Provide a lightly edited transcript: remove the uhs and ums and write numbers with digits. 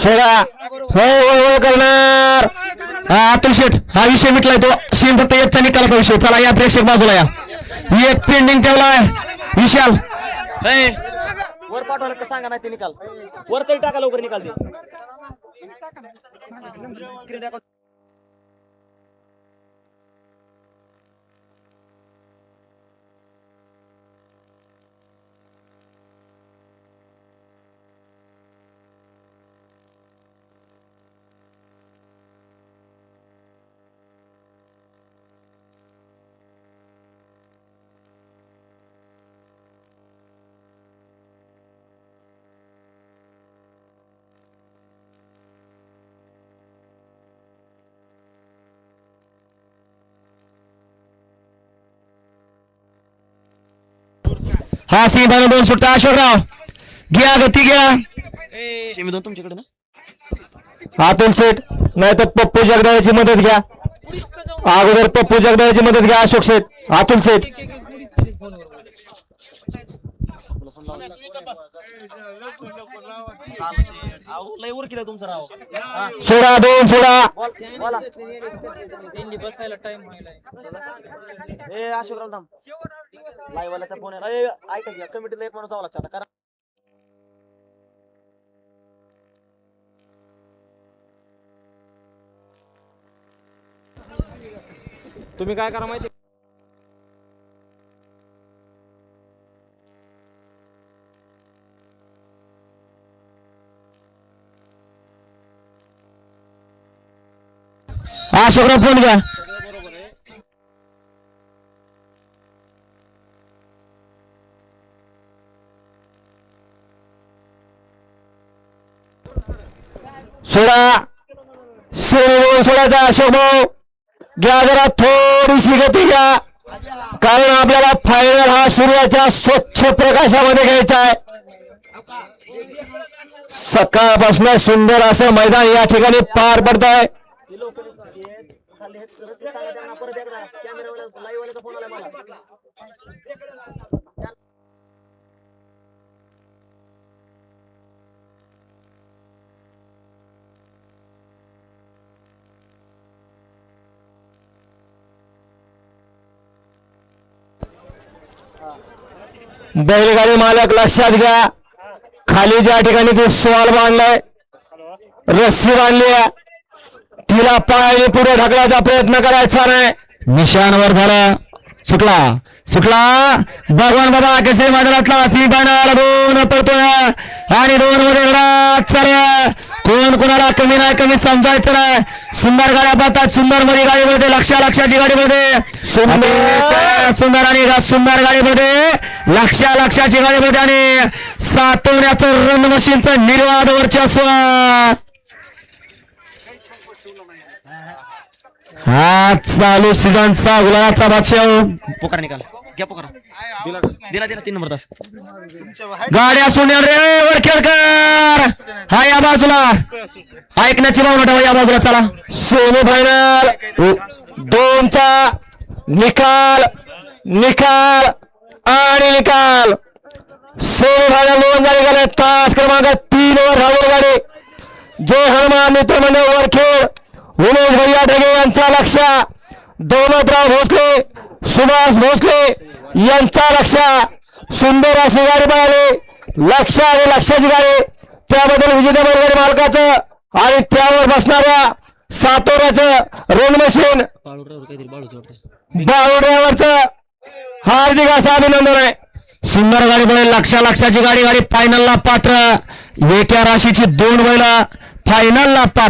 सोडा हो करणार अतुल शेठ हा विषय मिटलाय तो सीम फक्त एकचा निकालाचा विषय. चला या प्रेक्षक बाजूला या. एक पेंडिंग ठेवलाय विशाल वर पाठवलं का सांगा नाही ते निकाल वर तरी टाका लवकर निकाल दे. हा सीम दोन सुट्टा अशोकराव घ्या गती घ्या. शेमी दोन तुमच्याकडे ना अतुल शेठ नाही तर पप्पू जगदाळ्याची मदत घ्या. अगोदर पप्पू जगदाळ्याची मदत घ्या. अशोक शेठ अतुल शेठ लय वर केलं तुमचं राव. सोडा दोन सोडा बसायला टाइम ए अशोकराव थांब लाईव्ह वाल्याचा फोन आहे. ऐका की कमिटीला एक माणूस जावं लागतं कारण तुम्ही काय करा माहिती अशोकराव फोन घ्या. सोडा सेमी दोन सोडायचा. अशोक भाऊ घ्या जरा थोडीशी गती घ्या कारण आपल्याला फायनल हा सूर्याच्या स्वच्छ प्रकाशामध्ये घ्यायचा आहे. सकाळपासून सुंदर असं मैदान या ठिकाणी पार पडत आहे. बैलगाडी मालक लक्षात घ्या खाली ज्या ठिकाणी ते स्वाल बांधलाय रस्सी बांधली आहे तिला पायाने पुढे ढकलायचा प्रयत्न करायचा नाही. निशाणवर झाला सुटला सुटला भगवान बाबा केसरी मैदानातला सीमाला दोन पडतोय आणि दोन मध्ये चालू कोण कोणाला कमी नाही कमी समजायचं नाही. सुंदर गाड्या पाहतात सुंदर मध्ये गाडीमध्ये लक्षाची गाडीमध्ये सुंदर आणि सुंदर गाडीमध्ये लक्षाची गाडीमध्ये आणि सातवण्याचं रन मशीनचं निर्वाद वर्चस्व. हा चालू सीझनचा गुलाबाचा बादशाह पोकरा निकाल घ्या पोकरा दिला 3 नंबर तास गाड्या सोन्या रे वर खेळकर हा या बाजूला ऐकण्याची भावना ठेवा या बाजूला. चला सेमी फायनल 2चा निकाल निकाल आणि निकाल. सेमी फायनल 2 झाले गेले. तास क्रमांक 3 वर राहुल गाडी जय हनुमान मित्रमंडळ वरखेड उमेश भैया ढगे यांचा लक्ष दौलतराव भोसले सुभाष भोसले यांचा लक्ष सुंदर अशी गाडी पळाली. लक्ष आणि लक्षाची गाडी त्याबद्दल विजेते बैलगाडी मालकाचं आणि त्यावर बसणाऱ्या सातोऱ्याचं रन मशीन बाळू ड्रायव्हरचं हार्दिक असं अभिनंदन आहे. सुंदर गाडी पळेल लक्षाची गाडी फायनलला पात्र. एका राशीची 2 बैल फायनलला पात्र.